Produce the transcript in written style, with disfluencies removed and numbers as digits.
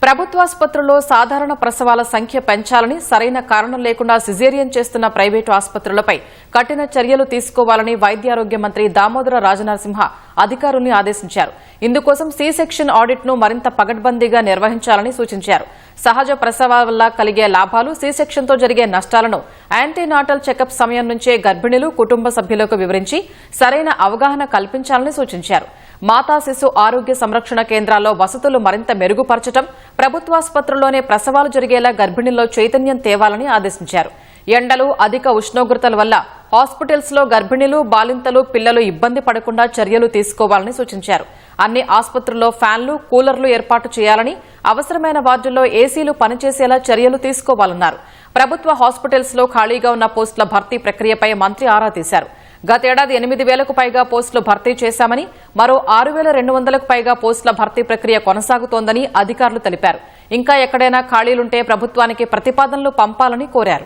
ప్రభుత్వాసుపత్రుల్లో సాధారణ ప్రసవాల సంఖ్య పెంచాలని, సరైన కారణం లేకుండా సిజేరియన్ చేస్తున్న ప్రైవేటు ఆసుపత్రులపై కఠిన చర్యలు తీసుకోవాలని వైద్యారోగ్య మంత్రి దామోదర రాజనరసింహ అధికారుల్ని ఆదేశించారు. ఇందుకోసం సి సెక్షన్ ఆడిట్ ను మరింత పగడ్బందీగా నిర్వహించాలని సూచించారు. సహజ ప్రసవాల వల్ల కలిగే లాభాలు, సి సెక్షన్ తో జరిగే నష్టాలను యాంటీనాటల్ చెకప్ సమయం నుంచే గర్భిణులు, కుటుంబ సభ్యులకు వివరించి సరైన అవగాహన కల్పించాలని సూచించారు. మాతా శిశు ఆరోగ్య సంరక్షణ కేంద్రాల్లో వసతులు మరింత మెరుగుపరచడం, ప్రభుత్వాసుపత్రుల్లోనే ప్రసవాలు జరిగేలా గర్భిణుల్లో చైతన్యం తేవాలని ఆదేశించారు. ఎండలు, అధిక ఉష్ణోగ్రతల వల్ల హాస్పిటల్స్ లో గర్భిణులు, బాలింతలు, పిల్లలు ఇబ్బంది పడకుండా చర్యలు తీసుకోవాలని సూచించారు. అన్ని ఆసుపత్రుల్లో ఫ్యాన్లు, కూలర్లు ఏర్పాటు చేయాలని, అవసరమైన వార్డుల్లో ఏసీలు పనిచేసేలా చర్యలు తీసుకోవాలన్నారు. ప్రభుత్వ హాస్పిటల్స్ లో ఖాళీగా ఉన్న పోస్టుల భర్తీ ప్రక్రియపై మంత్రి ఆరా తీశారు. గతేడాది 8,000కు పైగా పోస్టులు భర్తీ చేశామని, మరో 6,200కు పైగా పోస్టుల భర్తీ ప్రక్రియ కొనసాగుతోందని అధికారులు తెలిపారు. ఇంకా ఎక్కడైనా ఖాళీలుంటే ప్రభుత్వానికి ప్రతిపాదనలు పంపాలని కోరారు.